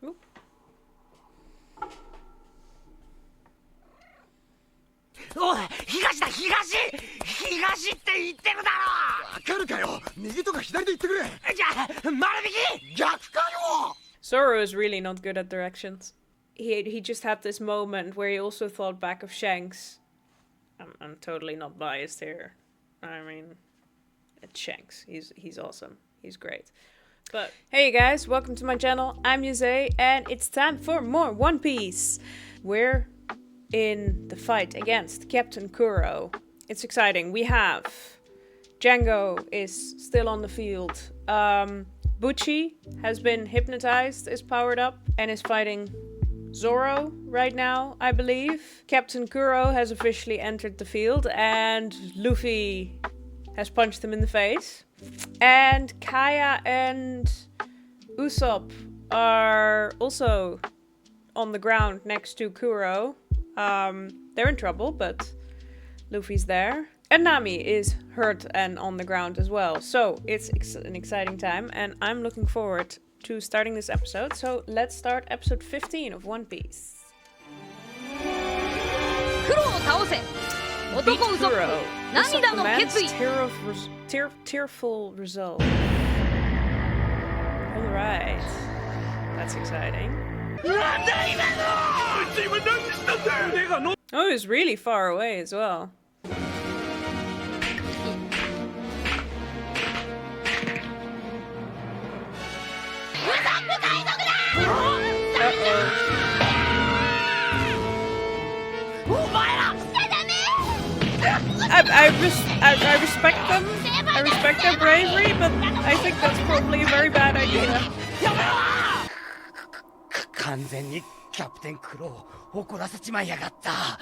Oop. Oh, 東だ東って言ってるだろ。わかるかよ。右とか左で言ってくれ。じゃあ丸右。逆かよ。 Zoro is really not good at directions. He just had this moment where he also thought back of Shanks. I'm totally not biased here. I mean, it's Shanks. He's awesome. He's great. But hey guys, welcome to my channel. I'm Yusei, and it's time for more One Piece. We're in the fight against Captain Kuro. It's exciting. We have Django is still on the field. Bucci has been hypnotized, is powered up, and is fighting Zoro right now, I believe. Captain Kuro has officially entered the field, and Luffy has punched him in the face. And Kaya and Usopp are also on the ground next to Kuro. They're in trouble, but Luffy's there. And Nami is hurt and on the ground as well. So it's an exciting time, and I'm looking forward to starting this episode. So let's start episode 15 of One Piece. Beat Kuro. Usopp commands tearful resolve. Alright. That's exciting. Oh, he's really far away as well. I respect them. I respect their bravery, but I think that's probably a very bad idea.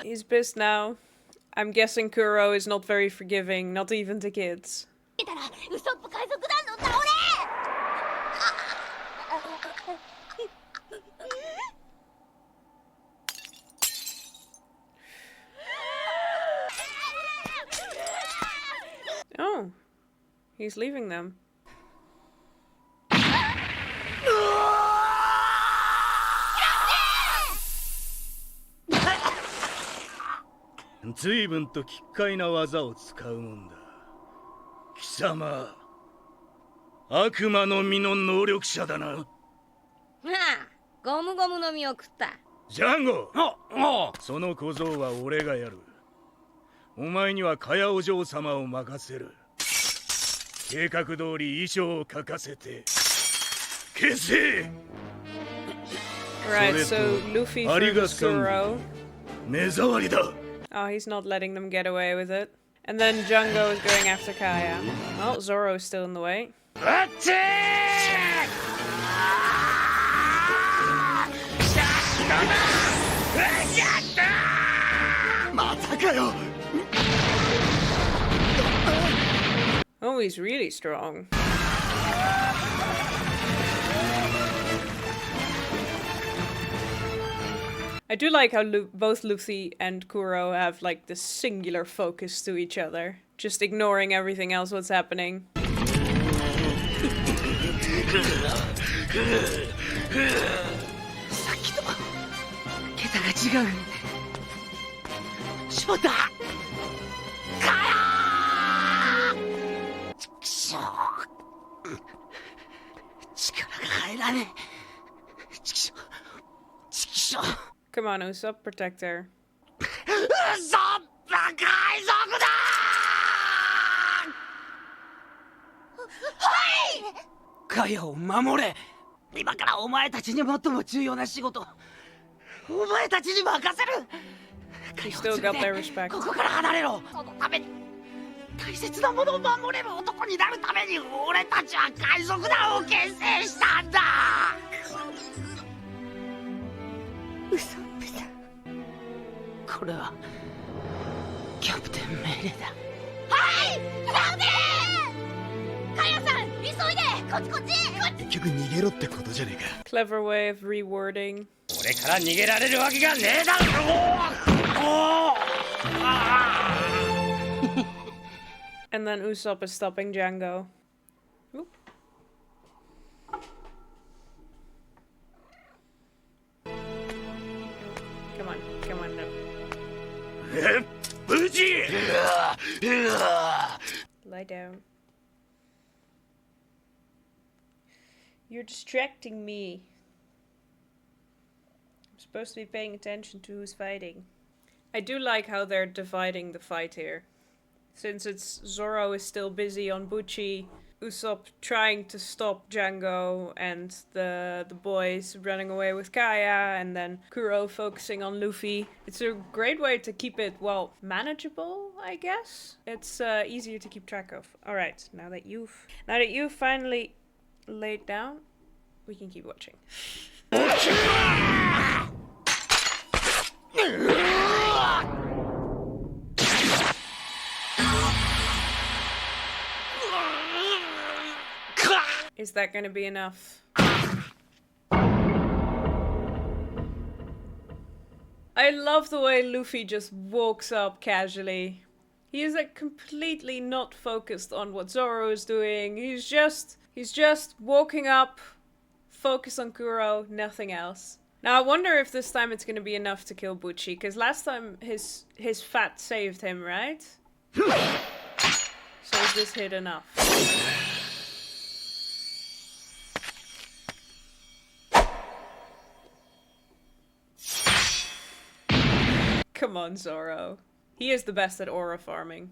He's pissed now. I'm guessing Kuro is not very forgiving, not even to kids. Oh, he's leaving them. 随分と奇怪な技を使うもんだ。貴様、悪魔の実の能力者だな。はあ、ゴムゴムの実を食った。ジャンゴ、その小僧は俺がやる。お前にはカヤお嬢様を任せる。計画通り衣装を書かせて消せ。 Right, so Luffy versus Kuro. 目障りだ。 Oh, he's not letting them get away with it. And then Django is going after Kaya. Well, Zoro's still in the way. Attack! Oh, he's really strong. I do like how both Luffy and Kuro have like this singular focus to each other, just ignoring everything else what's happening. Come on, Usopp, protect her. Usopp! カヤを守れ。今からお前たちに最も重要な仕事、お前たちに任せる。カヤを連れてここから離れろ。そのために大切なものを守れる男になるために俺たちは海賊団を結成したんだ。ウソップさん、これはキャプテン命令だ。はい、キャプテン。カヤさん、急いで。こっちこっち。結局逃げろってことじゃねえか。 Clever way of rewording. 俺から逃げられるわけがねえだろ。And then Usopp is stopping Django. Oop. Come on, no. 無事 Lie down. You're distracting me. I'm supposed to be paying attention to who's fighting. I do like how they're dividing the fight here. Since it's Zoro is still busy on Bucci, Usopp trying to stop Django and the boys running away with Kaya, and then Kuro focusing on Luffy. It's a great way to keep it, well, manageable, I guess. It's easier to keep track of. Alright, now that you've finally laid down, we can keep watching. Is that gonna be enough? I love the way Luffy just walks up casually. He is like completely not focused on what Zoro is doing. He's just walking up, focused on Kuro, nothing else. Now I wonder if this time it's gonna be enough to kill Bucci, because last time his fat saved him, right? So is this hit enough? Come on, Zoro. He is the best at aura farming.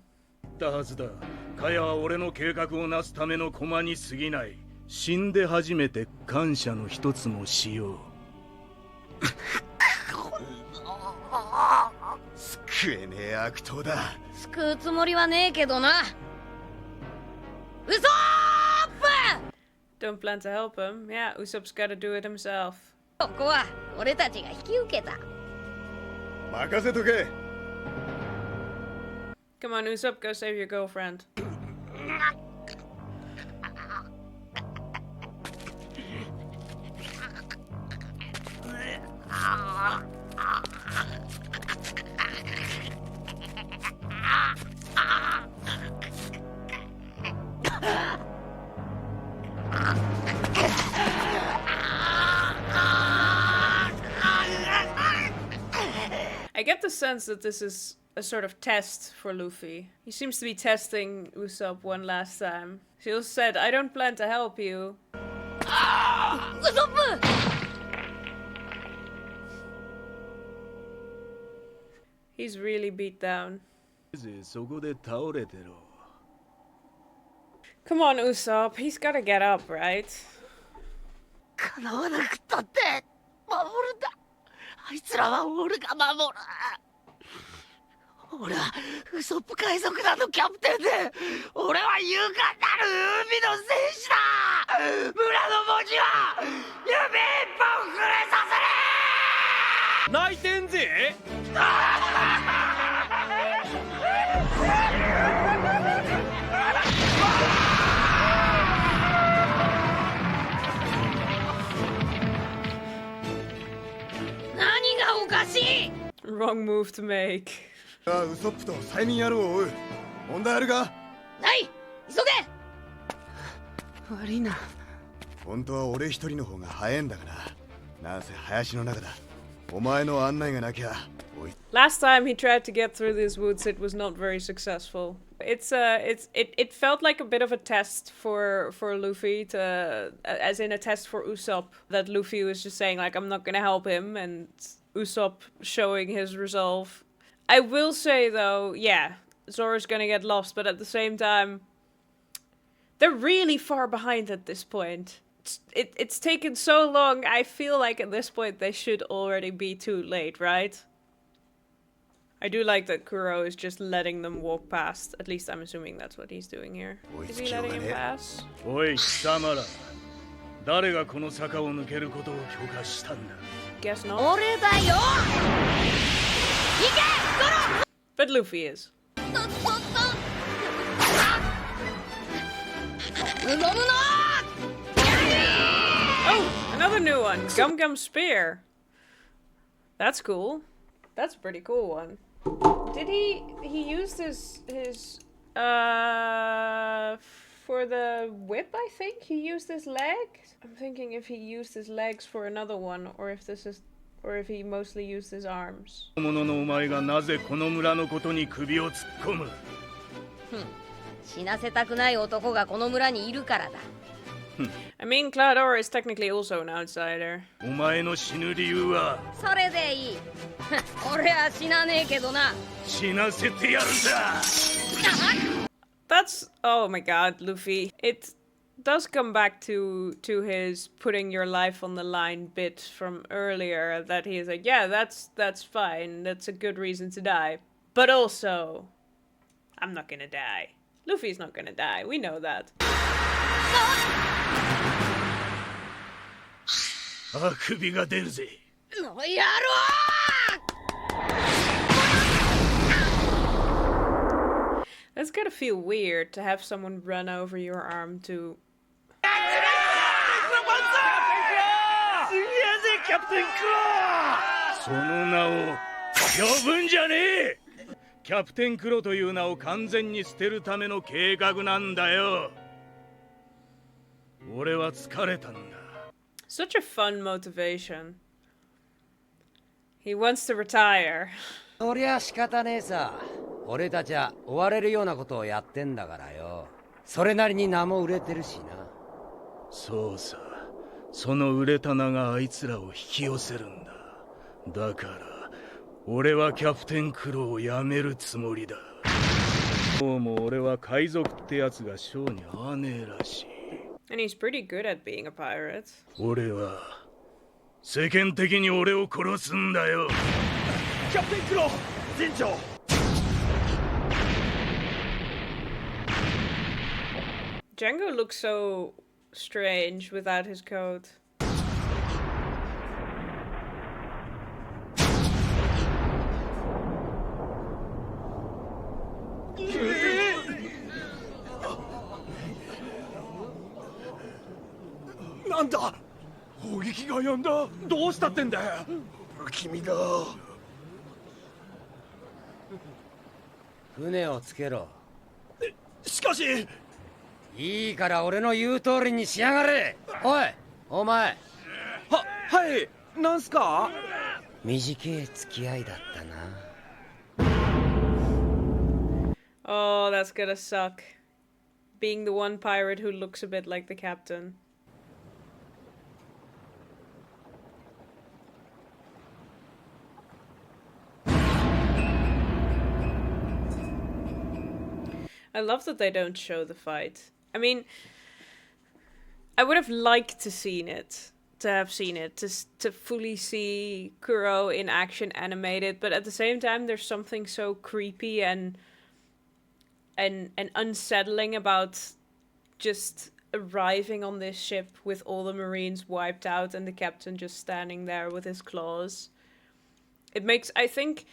だはずだ。カヤは俺の計画をなすための駒に過ぎない。死んで初めて感謝の一つもしよう。救えねえ悪党だ。救うつもりはねえけどな。ウソップ! Don't plan to help him. Yeah, Usopp's gotta do it himself. ここは俺たちが引き受けた。任せとけ。Come on, Usopp, go save your girlfriend. I get the sense that this is a sort of test for Luffy. He seems to be testing Usopp one last time. He also said, I don't plan to help you. ウソップ! He's really beat down. そこで倒れてろ。Come on, Usopp. He's gotta get up, right? 叶わなくったって守るんだ。あいつらは俺が守る。俺はウソップ海賊団のキャプテンで、俺は勇敢なる海の戦士だ。村の文字は指一本触れさせれ。泣いてんぜ。何がおかしい? Wrong move to make. ウソップと催眠野郎を追う。問題あるか？ない！急げ！悪いな。本当は俺一人の方が早いんだがな。なんせ林の中だ。お前の案内がなきゃ。Last time he tried to get through these woods, it was not very successful. It felt like a bit of a test for Luffy to, as in a test for Usopp, that Luffy was just saying like, I'm not gonna help him, and Usopp showing his resolve. I will say though, yeah, Zoro's gonna get lost, but at the same time, they're really far behind at this point. It's taken so long, I feel like at this point they should already be too late, right? I do like that Kuro is just letting them walk past. At least I'm assuming that's what he's doing here. Is he letting him pass? おい、貴様ら。誰がこの坂を抜けることを許可したんだ。 Guess not. 俺だよ！行け！ゾロ！ But Luffy is. 無言の！ Oh, another new one. Gum Gum Spear. That's cool. That's a pretty cool one. Did he used his for the whip, I think? He used his leg? I'm thinking if he used his legs for another one, or if this is or if he mostly used his arms. 者のお前がなぜこの村のことに首を突っ込む。死なせたくない男がこの村にいるからだ。I mean, Pandora is technically also an outsider. お前の死ぬ理由はそれでいい。俺は死なねえけどな。死なせてやるんだ。That's oh my god, Luffy. It does come back to his putting your life on the line bit from earlier that he is like, yeah, that's fine. That's a good reason to die. But also, I'm not gonna die. Luffy's not gonna die. We know that. あくびが出るぜ。の野郎That's gotta feel weird to have someone run over your arm to. キャプテンクロその名を呼ぶんじゃねえ。キャプテンクロという名を完全に捨てるための計画なんだよ。俺は疲れたんだ。Such a fun motivation. He wants to retire. そりゃ仕方ねえさ。俺たちは追われるようなことをやってんだからよ。それなりに名も売れてるしな。そうさ。その売れた名があいつらを引き寄せるんだ。だから俺はキャプテンクロをやめるつもりだ。どうも俺は海賊ってやつが性に合わねえらしい。And he's pretty good at being a pirate. 俺は世間的に俺を殺すんだよ。キャプテンクロ船長。Django looks so strange without his coat. Nanda! 砲撃が止んだ。どうしたってんだよ。不気味だ。船をつけろ。しかし。いいから俺の言う通りにしやがれ。おい、お前。はい、なんすか？短い付き合いだったな。Oh, that's gonna suck. Being the one pirate who looks a bit like the captain. I love that they don't show the fight. I mean, I would have liked to have seen it, to fully see Kuro in action animated, but at the same time, there's something so creepy and unsettling about just arriving on this ship with all the Marines wiped out and the captain just standing there with his claws. It makes, I think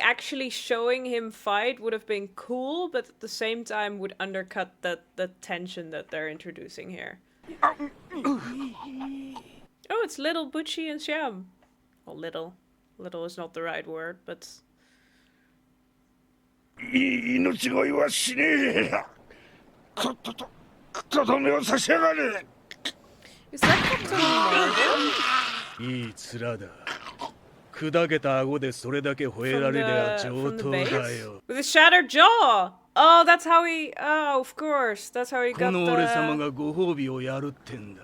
actually showing him fight would have been cool, but at the same time would undercut the tension that they're introducing here. Oh, it's Little, Butchie, and Sham. Well, little. Little is not the right word, but... Is that Captain Marvel? いい面だ。砕けた顎でそれだけ吠えられりゃ上等だよ。With a shattered jaw! Oh, that's how he... Oh, of course. That's how he こ got の俺様 the... がご褒美をやるってんだ。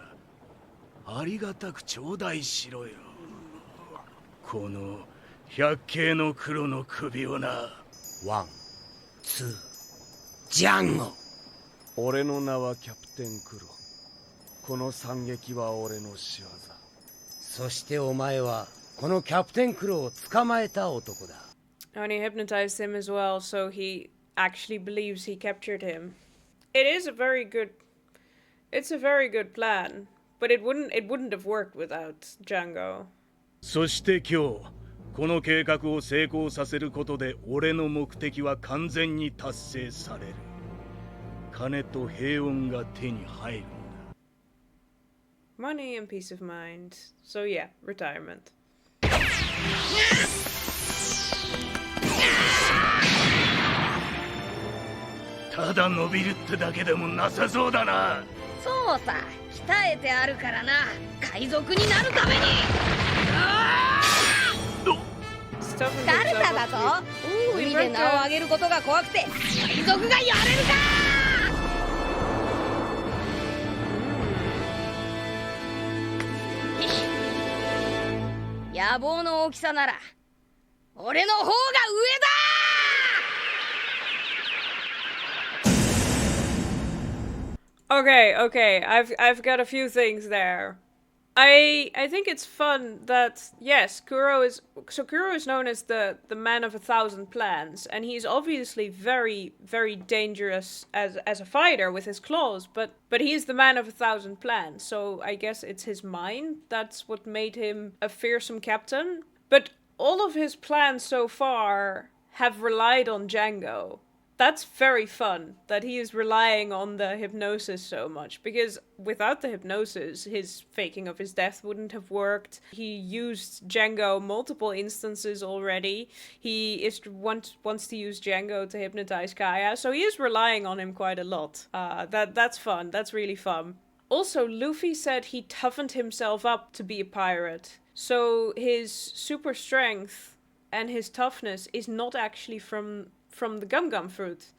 ありがたく頂戴しろよ。この百景の黒の首をな。ワン、ツー、ジャンゴ。俺の名はキャプテンクロ。この惨劇は俺の仕業。そしてお前はこのキャプテンクロを捕まえた男だ。And he hypnotized him as well, so he actually believes he captured him. It is a very good... It's a very good plan, but it wouldn't have worked without Django. そして今日この計画を成功させることで俺の目的は完全に達成される。金と平穏が手に入るんだ。Money and peace of mind. So yeah, retirement. ただ伸びるってだけでもなさそうだな。そうさ、鍛えてあるからな。海賊になるために。Stuff カルタだぞ。海で名を上げることが怖くて海賊がやれるか。野望の大きさなら俺の方が上だ。Okay, I've got a few things there. I think it's fun that yes, Kuro is known as the man of 1,000 plans, and he's obviously very dangerous as a fighter with his claws, but he's the man of 1,000 plans. So I guess it's his mind that's what made him a fearsome captain. But all of his plans so far have relied on Django. That's very fun, that he is relying on the hypnosis so much, because without the hypnosis, his faking of his death wouldn't have worked. He used Django multiple instances already. He wants to use Django to hypnotize Kaya, so he is relying on him quite a lot. That's fun, that's really fun. Also, Luffy said he toughened himself up to be a pirate, so his super strength and his toughness is not actually from the gum fruit.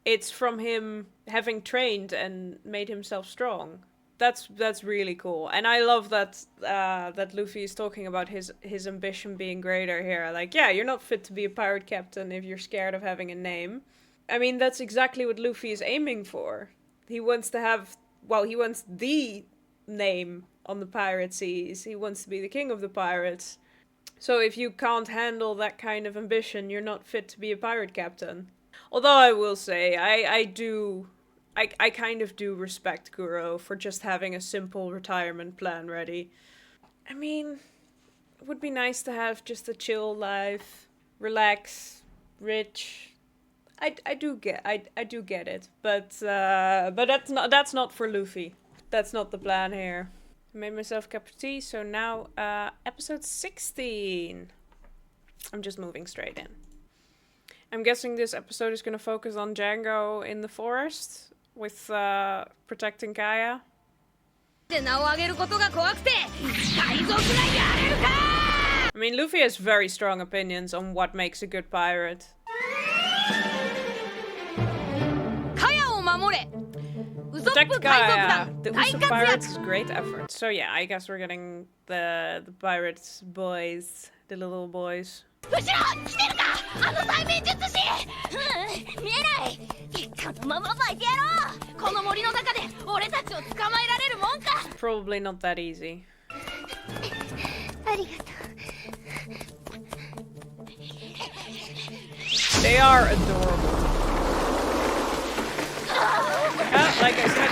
It's from him having trained and made himself strong. That's really cool. And I love that that Luffy is talking about his ambition being greater here. Like, yeah, you're not fit to be a pirate captain if you're scared of having a name. I mean, that's exactly what Luffy is aiming for. He wants to have, well, he wants the name on the pirate seas. He wants to be the king of the pirates. So if you can't handle that kind of ambition, you're not fit to be a pirate captain. Although I will say, I kind of do respect Kuro for just having a simple retirement plan ready. I mean, it would be nice to have just a chill life, relax, rich. I do get it, but that's not for Luffy. That's not the plan here. I made myself a cup of tea, so now episode 16. I'm just moving straight in. I'm guessing this episode is going to focus on Django in the forest with protecting Kaya. I mean, Luffy has very strong opinions on what makes a good pirate. Protect Kaya. The Usopp Pirates is great effort. So yeah, I guess we're getting the pirates boys, the little boys. Probably not that easy. They are adorable. Like I said,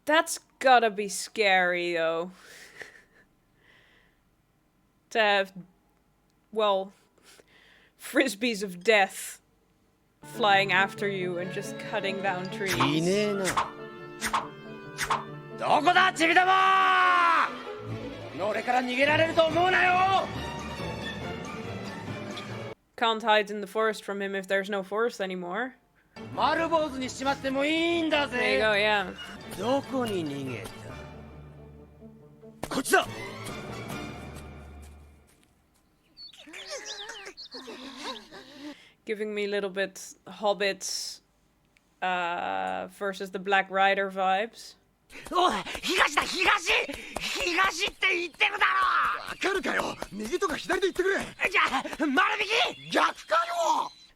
that's gotta be scary though. To have, well, frisbees of death flying after you and just cutting down trees. Can't hide in the forest from him if there's no forest anymore. There you go, yeah. Giving me a little bit Hobbits versus the Black Rider vibes.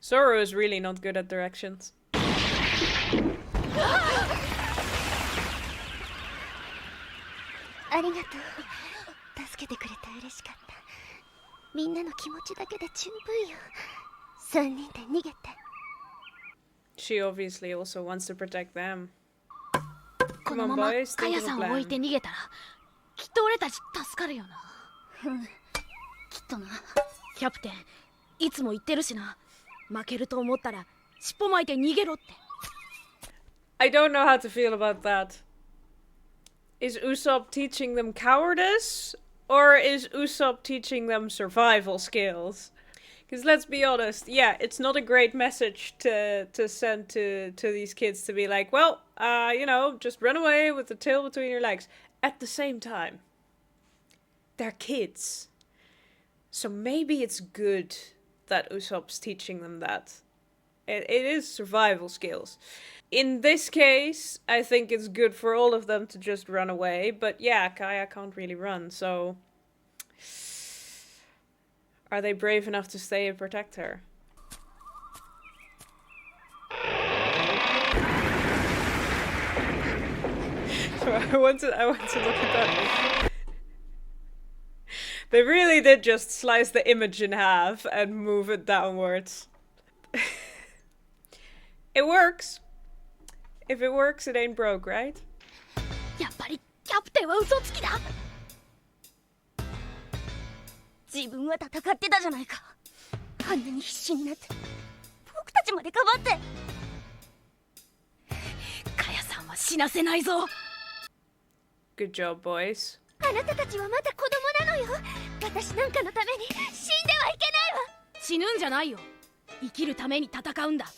Zoro is really not good at directions. She obviously also wants to protect them. Come on, boys, think of a plan. I don't know how to feel about that. Is Usopp teaching them cowardice? Or is Usopp teaching them survival skills? Because let's be honest, yeah, it's not a great message to send to these kids to be like, well, you know, just run away with the tail between your legs. At the same time, they're kids. So maybe it's good that Usopp's teaching them that. It is survival skills. In this case, I think it's good for all of them to just run away. But yeah, Kaya can't really run, so... Are they brave enough to stay and protect her? I want to look at that. They really did just slice the image in half and move it downwards. It works. If it works, it ain't broke, right? やっぱりキャプテンは嘘つきだ。自分は戦ってたじゃないか。あんなに必死になって僕たちまでかばって。カヤさんは死なせないぞ。Good job, boys. あなたたちはまだ子供なのよ。私なんかのために死んではいけないわ。死ぬんじゃないよ。生きるために戦うんだ。っ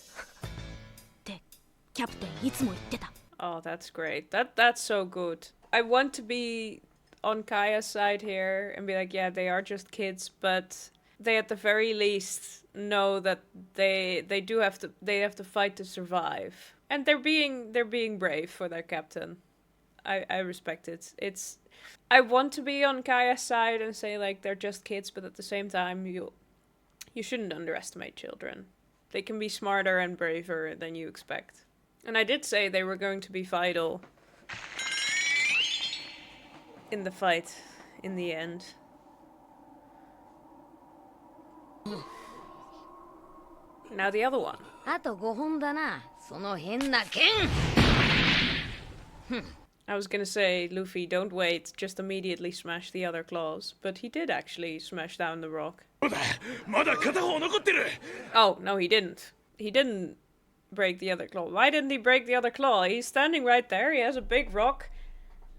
てキャプテンいつも言ってた。Oh, that's great. That's so good. I want to be on Kaya's side here and be like, yeah, they are just kids, but they at the very least know that they have to fight to survive. And they're being brave for their captain. I respect it. I want to be on Kaya's side and say like they're just kids, but at the same time you shouldn't underestimate children. They can be smarter and braver than you expect. And I did say they were going to be vital in the fight in the end. Now the other one. あと5本だな。その変な剣。I was gonna say, Luffy, don't wait, just immediately smash the other claws. But he did actually smash down the rock. Oh, no, he didn't. He didn't break the other claw. Why didn't he break the other claw? He's standing right there, he has a big rock.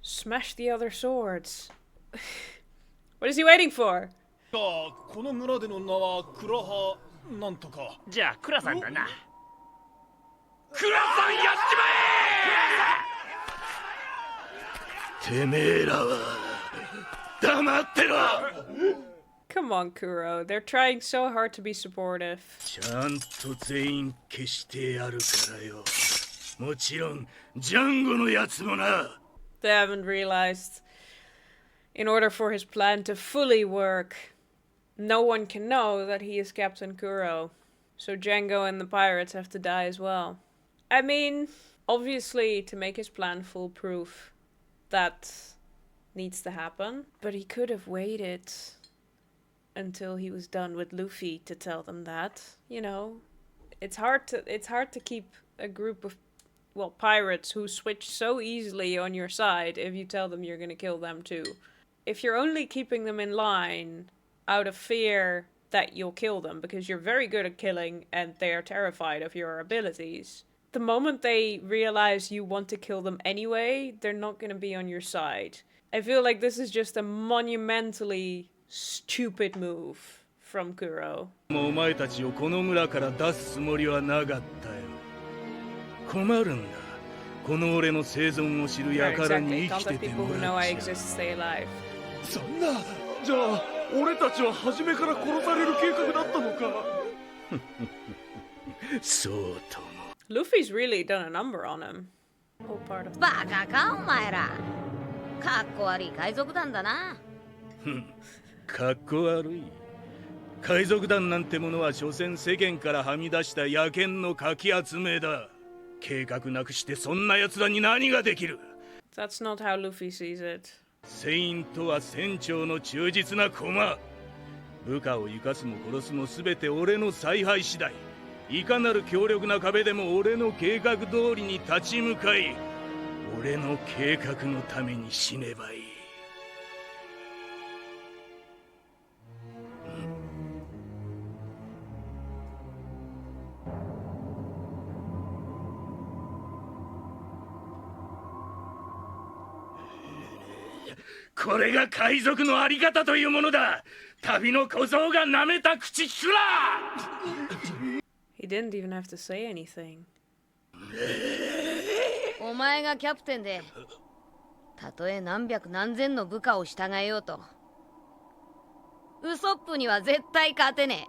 Smash the other swords. What is he waiting for? この村での名はクラハなんとか。じゃあクラさんだな。クラさんやっちまえ！てめえらは黙ってろ。Come on, Kuro. They're trying so hard to be supportive. ちゃんと全員消してやるからよ。もちろんジャンゴのやつもな。They haven't realized, in order for his plan to fully work, no one can know that he is Captain Kuro. So Django and the pirates have to die as well. I mean, obviously, to make his plan foolproof, that needs to happen. But he could have waited until he was done with Luffy to tell them that. You know, it's hard to keep a group of pirates who switch so easily on your side if you tell them you're gonna kill them too. If you're only keeping them in line out of fear that you'll kill them because you're very good at killing and they are terrified of your abilities, the moment they realize you want to kill them anyway, they're not gonna be on your side. I feel like this is just a monumentally stupid move from Kuro. お前たちをこの村から出すつもりはなかったよ。困るんだ。この俺の生存を知る輩に生きててもらっちゃう。そんな、じゃあ俺たちは初めから殺される計画だったのか。そうとも。Luffy's really done a number on him. Whole part of バカかお前ら。かっこ悪い海賊団だな。かっこ悪い。海賊団なんてものは所詮世間からはみ出した野犬のかき集めだ。計画なくしてそんな奴らに何ができる？ That's not how Luffy sees it. 船員とは船長の忠実な駒。部下を生かすも殺すも全て俺の采配次第。いかなる強力な壁でも俺の計画通りに立ち向かい、俺の計画のために死ねばいい。これが海賊のあり方というものだ。旅の小僧が舐めた口すら。He didn't even have to say anything. お前がキャプテンで、たとえ何百何千の部下を従えようと、ウソップには絶対勝てね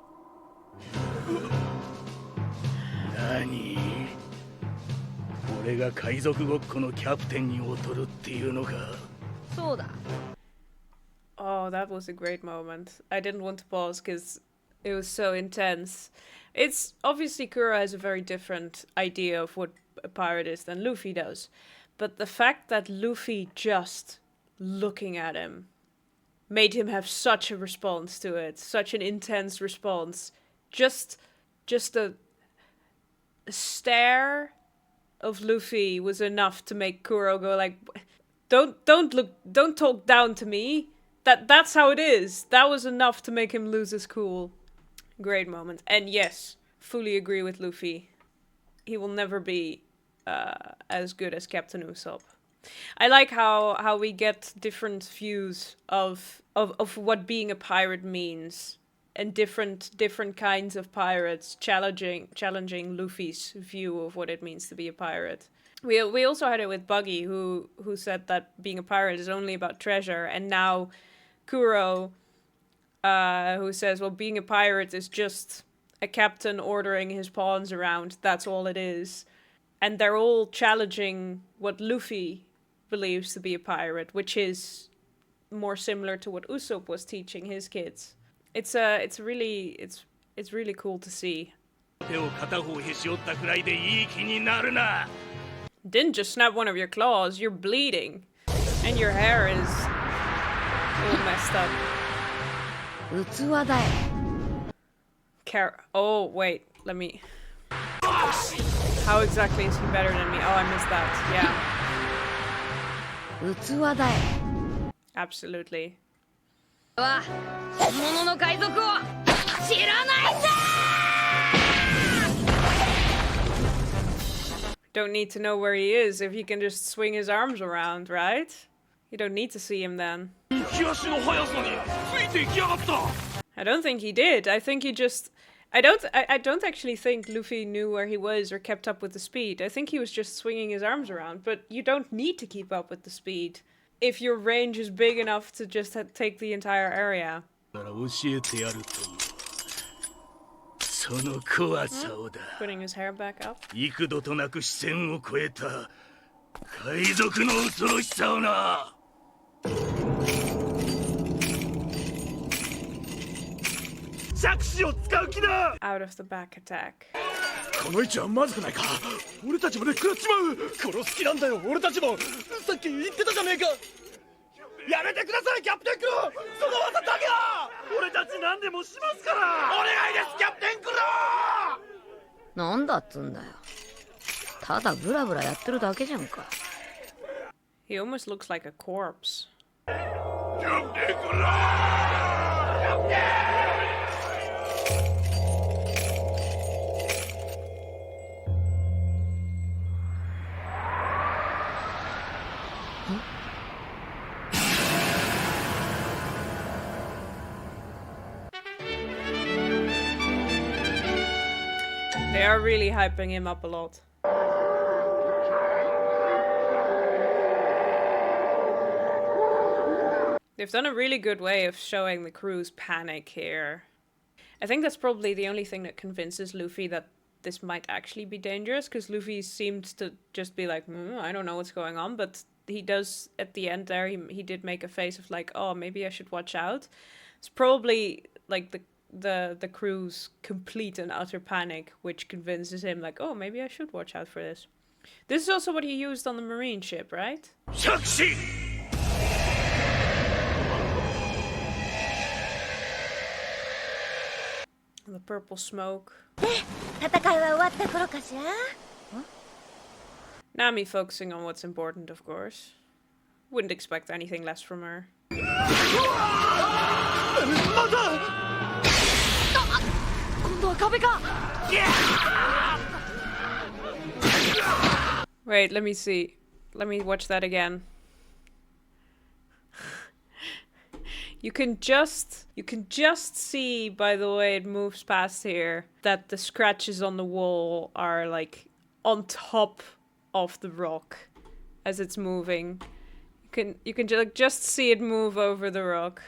何？俺が海賊ごっこのキャプテンに劣るっていうのか？え。そうだ。 Oh, that was a great moment. I didn't want to pause because it was so intense. It's obviously Kuro has a very different idea of what a pirate is than Luffy does. But the fact that Luffy just looking at him made him have such a response to it, such an intense response. Just a stare of Luffy was enough to make Kuro go like, don't talk down to me. That's how it is. That was enough to make him lose his cool. Great moment. And yes, fully agree with Luffy. He will never be as good as Captain Usopp. I like how we get different views of what being a pirate means, and different kinds of pirates challenging Luffy's view of what it means to be a pirate. We also had it with Buggy, who said that being a pirate is only about treasure, and now Kuro, who says, well, being a pirate is just a captain ordering his pawns around. That's all it is. And they're all challenging what Luffy believes to be a pirate, which is more similar to what Usopp was teaching his kids. It's really cool to see. Didn't just snap one of your claws, you're bleeding. And your hair is all messed up. 器だよ。 Oh, wait, let me... How exactly is he better than me? Oh, I missed that, yeah. 器だよ。 Absolutely. は本物の海賊を知らないんだ。 Don't need to know where he is if he can just swing his arms around, right? You don't need to see him then. I don't think he did. I think he just... I don't actually think Luffy knew where he was or kept up with the speed. I think he was just swinging his arms around. But you don't need to keep up with the speed if your range is big enough to just take the entire area. Putting his hair back up. 幾度となく視線を越えた海賊の恐ろしさをな。着手を使う気だ。 Out of the back attack. この位置はまずくないか。俺たちまで食らっちまう。殺す気なんだよ。俺たちもさっき言ってたじゃねえか。やめてくださいキャプテンクロー。その技だけは俺たち何でもしますから。お願いですキャプテンクロー。なんだっつんだよ。ただブラブラやってるだけじゃんか。 He almost looks like a corpse. キャプテンクロー。キャプテン。 They are really hyping him up a lot. They've done a really good way of showing the crew's panic here. I think that's probably the only thing that convinces Luffy that this might actually be dangerous, because Luffy seemed to just be like, I don't know what's going on, but he does, at the end there, he did make a face of like, oh, maybe I should watch out. It's probably like the crew's complete and utter panic which convinces him like, oh, maybe I should watch out for this. This is also what he used on the marine ship, right? The purple smoke. Nami focusing on what's important, of course. Wouldn't expect anything less from her. Wait, let me see. Let me watch that again. You can just see by the way it moves past here that the scratches on the wall are like on top of the rock as it's moving. You can just see it move over the rock.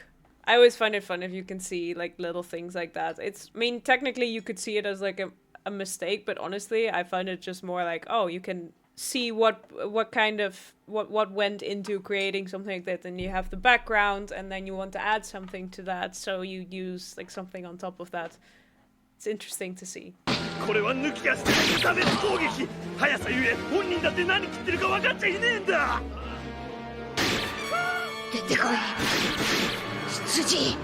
I always find it fun if you can see like little things like that. I mean, technically you could see it as like a mistake, but honestly, I find it just more like, oh, you can see what went into creating something like that, and you have the background, and then you want to add something to that, so you use like something on top of that. It's interesting to see. これは抜き足で無差別攻撃。速さゆえ本人だって何切ってるか分かっちゃいねえんだ。出てこい羊。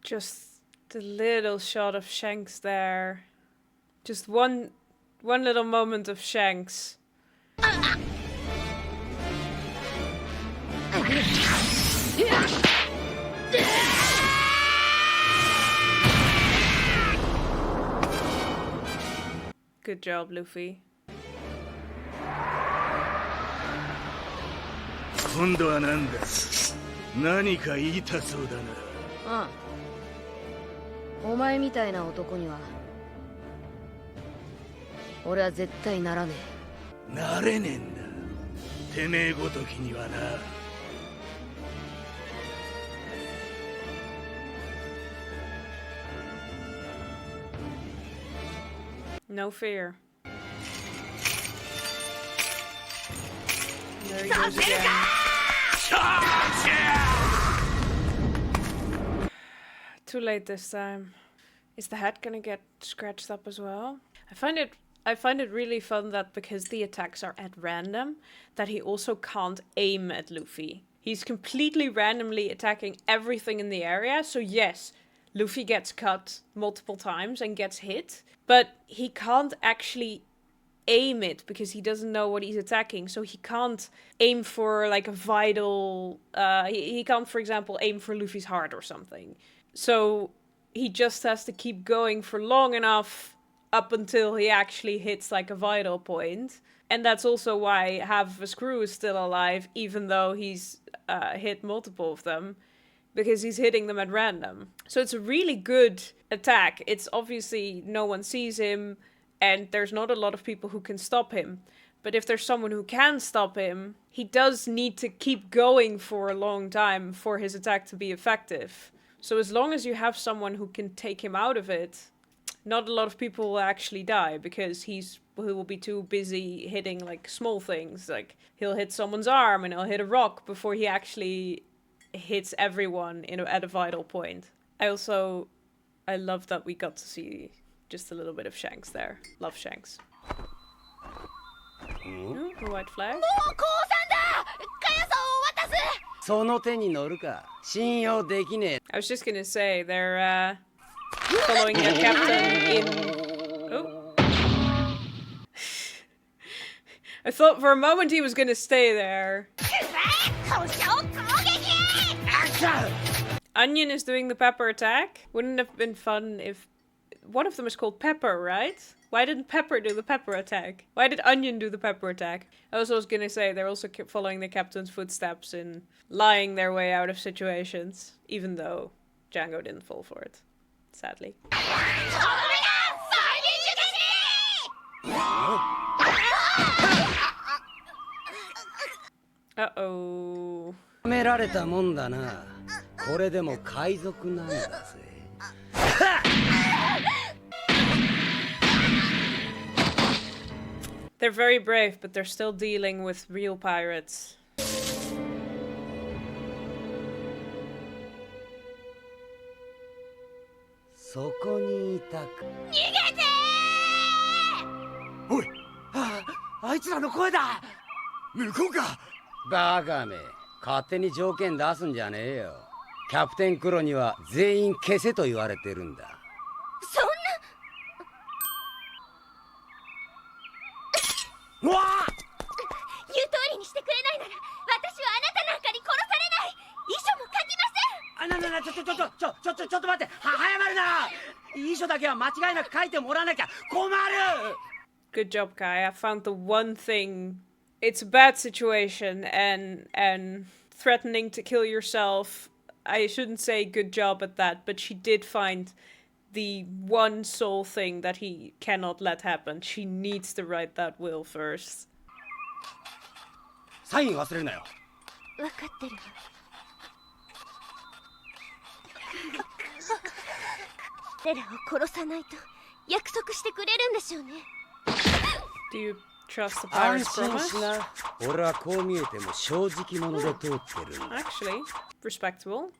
Just the little shot of Shanks there. Just one little moment of Shanks. Good job, Luffy. 今度はなんだ。何か言いたそうだな。ああ。お前みたいな男には俺は絶対ならねえ。なれねえんだ。てめえごときにはな。No fear. There he goes again. Too late this time. Is the head gonna get scratched up as well? I find it really fun that because the attacks are at random, that he also can't aim at Luffy. He's completely randomly attacking everything in the area, so yes, Luffy gets cut multiple times and gets hit, but he can't actually aim it because he doesn't know what he's attacking, so he can't aim for like a vital... he can't, for example, aim for Luffy's heart or something. So he just has to keep going for long enough up until he actually hits like a vital point. And that's also why half of his crew is still alive, even though he's hit multiple of them, because he's hitting them at random. So it's a really good attack. It's obviously no one sees him, and there's not a lot of people who can stop him. But if there's someone who can stop him, he does need to keep going for a long time for his attack to be effective. So as long as you have someone who can take him out of it, not a lot of people will actually die, because he will be too busy hitting like small things. Like he'll hit someone's arm and he'll hit a rock before he actually hits everyone at a vital point. I love that we got to see just a little bit of Shanks there. Love Shanks. Ooh, the white flag. その手に乗るか信用できねえ。 I was just gonna say, they're following their captain in... Oh. I thought for a moment he was gonna stay there. Onion is doing the pepper attack. Wouldn't it have been fun if... One of them is called Pepper, right? Why didn't Pepper do the pepper attack? Why did Onion do the pepper attack? I was gonna say, they're also following the captain's footsteps in lying their way out of situations, even though Django didn't fall for it, sadly. Uh-oh. 褒められたもんだな。これでも海賊なんだぜ。They're very brave, but they're still dealing with real pirates. そこにいたか。逃げてー！おい、あいつらの声だ。向こうか。バカめ、勝手に条件出すんじゃねえよ。キャプテンクロには全員消せと言われてるんだ。そんな。うわあ！言う通りにしてくれないなら、私はあなたなんかに殺されない。遺書も書きません。ちょっと待って。早まるな。遺書だけは間違いなく書いてもらわなきゃ困る。 Good job, Kai. I found the one thing it's a bad situation, and threatening to kill yourself, I shouldn't say good job at that, but she did find the one sole thing that he cannot let happen. She needs to write that will first. サイン忘れるなよ。分かってるわ。彼らを殺さないと約束してくれるんでしょうね。Do you trust the 安 pirate's 心 promise? しな。俺はこう見えても正直者で通ってるんだ。 Actually, respectable.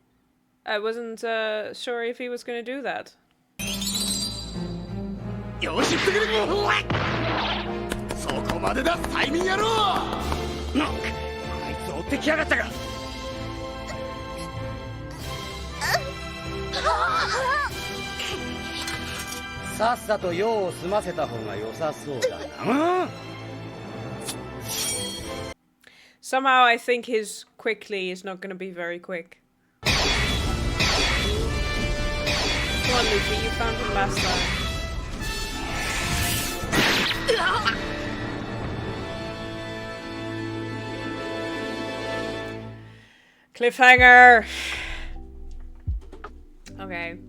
I wasn't sure if he was gonna do that. よし行ってくれ。そこまでだ催眠野郎。あいつ追ってきやがったか。さっさと用を済ませた方が良さそうだな。Somehow I think his quickly is not gonna be very quick. Come on, Luffy, you found him last time. Cliffhanger! Okay.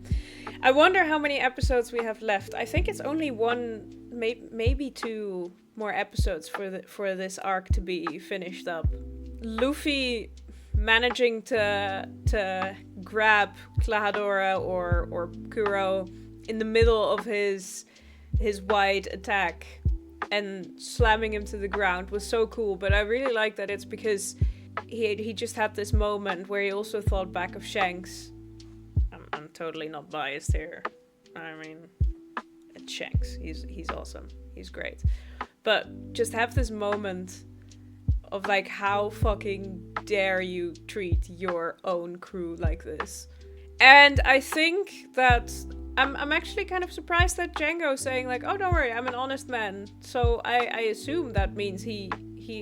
I wonder how many episodes we have left. I think it's only one, maybe two more episodes for this arc to be finished up. Luffy managing to grab Pandora or Kuro in the middle of his wide attack and slamming him to the ground was so cool, but I really like that it's because he just had this moment where he also thought back of Shanks. I'm totally not biased here. I mean, it's Shanks. He's awesome. He's great. But just have this moment of like, how fucking dare you treat your own crew like this? And I think that I'm actually kind of surprised that Django's saying like, oh, don't worry, I'm an honest man. So I assume that means he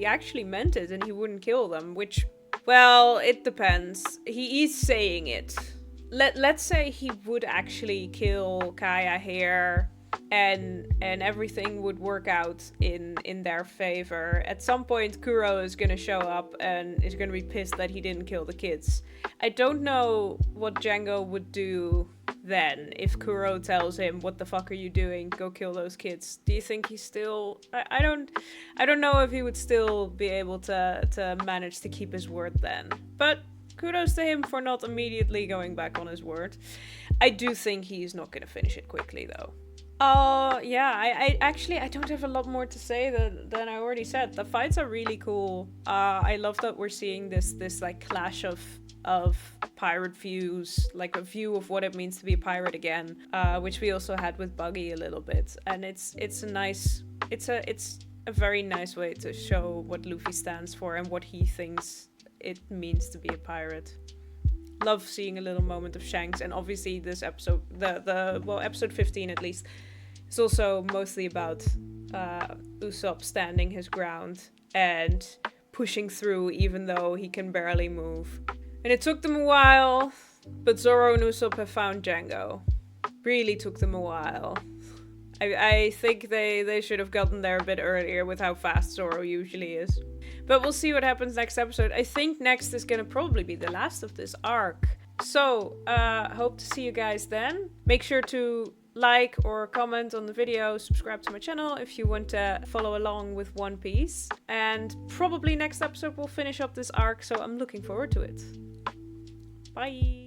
actually meant it and he wouldn't kill them, which, well, it depends. He is saying it. Let's say he would actually kill Kaya here and everything would work out in their favor. At some point, Kuro is gonna show up and is gonna be pissed that he didn't kill the kids. I don't know what Django would do then if Kuro tells him, what the fuck are you doing? Go kill those kids. Do you think he's still... I don't know if he would still be able to manage to keep his word then. But kudos to him for not immediately going back on his word. I do think he's not gonna finish it quickly though. Yeah, I don't have a lot more to say than I already said. The fights are really cool. I love that we're seeing this like clash of pirate views, like a view of what it means to be a pirate again, which we also had with Buggy a little bit. And it's a very nice way to show what Luffy stands for and what he thinks it means to be a pirate. Love seeing a little moment of Shanks, and obviously this episode, well, episode 15 at least, is also mostly about Usopp standing his ground and pushing through even though he can barely move. And it took them a while, but Zoro and Usopp have found Django. Really took them a while. I think they should have gotten there a bit earlier with how fast Zoro usually is. But we'll see what happens next episode. I think next is gonna probably be the last of this arc. So, hope to see you guys then. Make sure to like or comment on the video, subscribe to my channel if you want to follow along with One Piece. And probably next episode we'll finish up this arc, so I'm looking forward to it. Bye!